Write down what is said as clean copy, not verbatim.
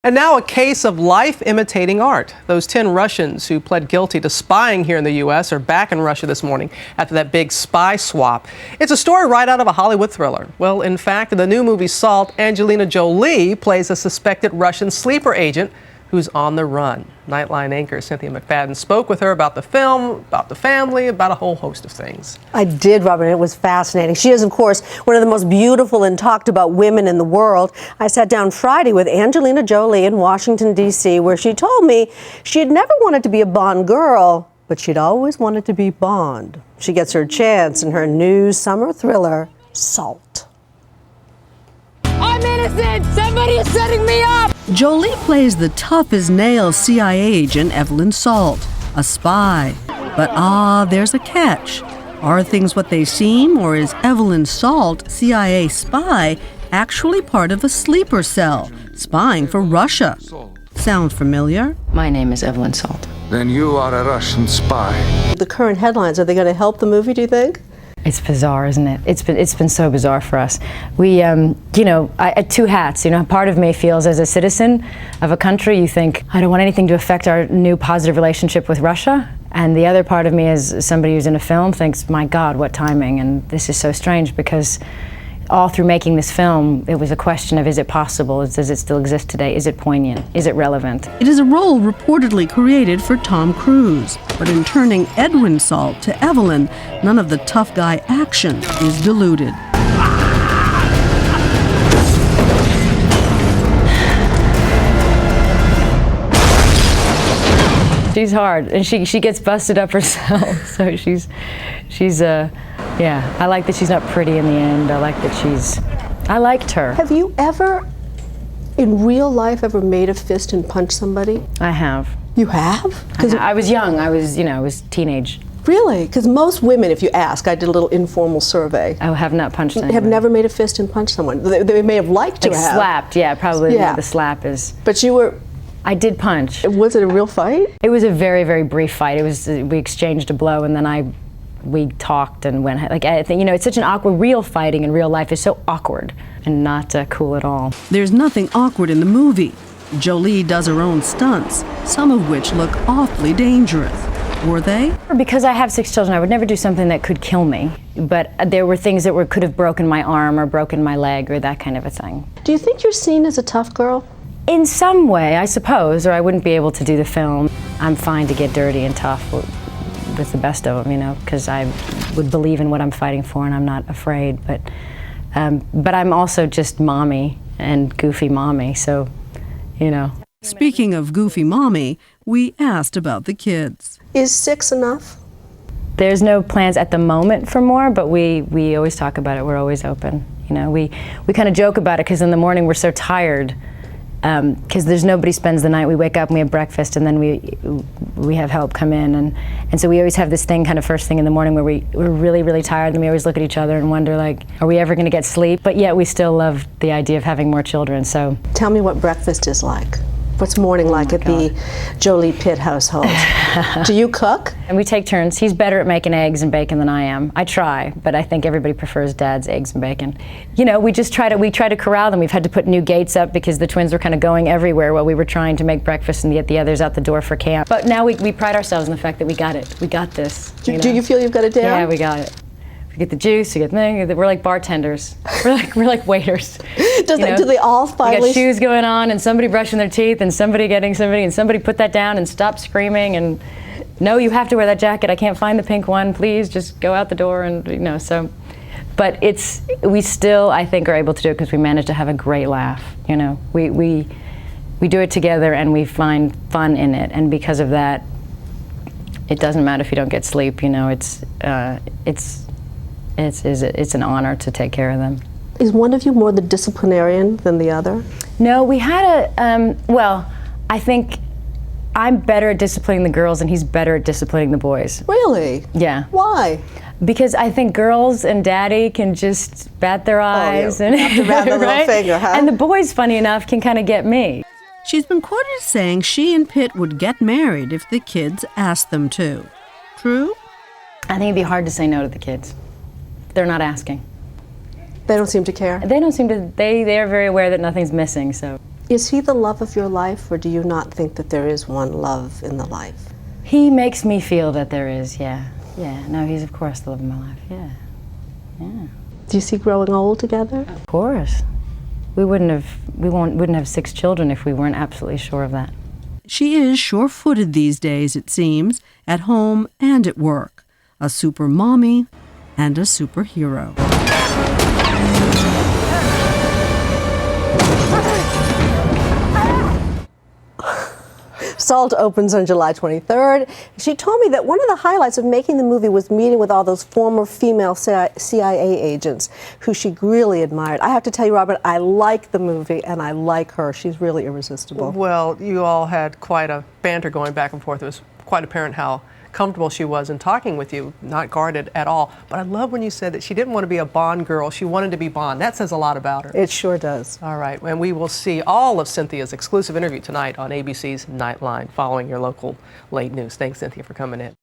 And now a case of life imitating art. Those 10 Russians who pled guilty to spying here in the U.S. are back in Russia this morning after that big spy swap. It's a story right out of a Hollywood thriller. Well, in fact, in the new movie Salt, Angelina Jolie plays a suspected Russian sleeper agent who's on the run. Nightline anchor Cynthia McFadden spoke with her about the film, about the family, about a whole host of things. I did, Robert, and it was fascinating. She is, of course, one of the most beautiful and talked about women in the world. I sat down Friday with Angelina Jolie in Washington, D.C., where she told me she had never wanted to be a Bond girl, but she'd always wanted to be Bond. She gets her chance in her new summer thriller, Salt. I'm innocent! Somebody is setting me up! Jolie plays the tough-as-nails CIA agent Evelyn Salt, a spy. But there's a catch. Are things what they seem, or is Evelyn Salt, CIA spy, actually part of a sleeper cell, spying for Russia? Sound familiar? My name is Evelyn Salt. Then you are a Russian spy. The current headlines, are they going to help the movie, do you think? It's bizarre, isn't it? It's been so bizarre for us. We, I had two hats. Part of me feels as a citizen of a country, you think, I don't want anything to affect our new positive relationship with Russia. And the other part of me, as somebody who's in a film, thinks, my God, what timing. And this is so strange because all through making this film, it was a question of, is it possible? Does it still exist today? Is it poignant? Is it relevant? It is a role reportedly created for Tom Cruise. But in turning Edwin Salt to Evelyn, none of the tough guy action is diluted. She's hard, and she gets busted up herself, so she's yeah, I like that she's not pretty in the end. I liked her. Have you ever, in real life, ever made a fist and punched somebody? I have. You have? I was young, I was teenage. Really? Because most women, if you ask, I did a little informal survey. I have not punched anyone. Have never made a fist and punched someone. They may have liked to have. Slapped, yeah, probably the slap is. But you were... I did punch. Was it a real fight? It was a very, very brief fight. We exchanged a blow and then we talked and went, I think, it's such an awkward, real fighting in real life is so awkward and not cool at all. There's nothing awkward in the movie. Jolie does her own stunts, some of which look awfully dangerous. Were they? Because I have 6 children, I would never do something that could kill me. But there were things that could have broken my arm or broken my leg or that kind of a thing. Do you think you're seen as a tough girl? In some way, I suppose, or I wouldn't be able to do the film. I'm fine to get dirty and tough with the best of them, because I would believe in what I'm fighting for and I'm not afraid. But I'm also just mommy and goofy mommy, so, Speaking of goofy mommy, we asked about the kids. Is 6 enough? There's no plans at the moment for more, but we always talk about it. We're always open. We kind of joke about it because in the morning we're so tired. Because there's nobody spends the night. We wake up and we have breakfast and then we have help come in and so we always have this thing kind of first thing in the morning where we're really, really tired and we always look at each other and wonder are we ever going to get sleep? But yet we still love the idea of having more children, so. Tell me what breakfast is like. What's morning like at the Jolie Pitt household? Do you cook? And we take turns. He's better at making eggs and bacon than I am. I try, but I think everybody prefers Dad's eggs and bacon. We try to corral them. We've had to put new gates up because the twins were kind of going everywhere while we were trying to make breakfast and get the others out the door for camp. But now we pride ourselves in the fact that we got it. We got this. Do you feel you've got it down? Yeah, we got it. We get the juice, we're like bartenders. We're like waiters. Do they all finally? We got shoes going on and somebody brushing their teeth and somebody getting somebody and somebody put that down and stop screaming and no, you have to wear that jacket. I can't find the pink one. Please just go out the door and so. But we still, I think, are able to do it because we manage to have a great laugh. We do it together and we find fun in it, and because of that, it doesn't matter if you don't get sleep. It's an honor to take care of them. Is one of you more the disciplinarian than the other? No, we had I think I'm better at disciplining the girls and he's better at disciplining the boys. Really? Yeah. Why? Because I think girls and daddy can just bat their eyes and have to bat the little finger, huh? And the boys, funny enough, can kind of get me. She's been quoted as saying she and Pitt would get married if the kids asked them to. True? I think it'd be hard to say no to the kids. They're not asking. They don't seem to care? They don't seem to, they're very aware that nothing's missing, so. Is he the love of your life, or do you not think that there is one love in the life? He makes me feel that there is, yeah. Yeah, no, he's of course the love of my life, yeah. Yeah. Do you see growing old together? Of course. We wouldn't have 6 children if we weren't absolutely sure of that. She is sure-footed these days, it seems, at home and at work. A super mommy and a superhero. Salt opens on July 23rd. She told me that one of the highlights of making the movie was meeting with all those former female CIA agents who she really admired. I have to tell you, Robert, I like the movie and I like her. She's really irresistible. Well, you all had quite a banter going back and forth. It was quite apparent how comfortable she was in talking with you, not guarded at all. But I love when you said that she didn't want to be a Bond girl, she wanted to be Bond. That says a lot about her. It sure does. All right, and we will see all of Cynthia's exclusive interview tonight on ABC's Nightline following your local late news. Thanks, Cynthia, for coming in.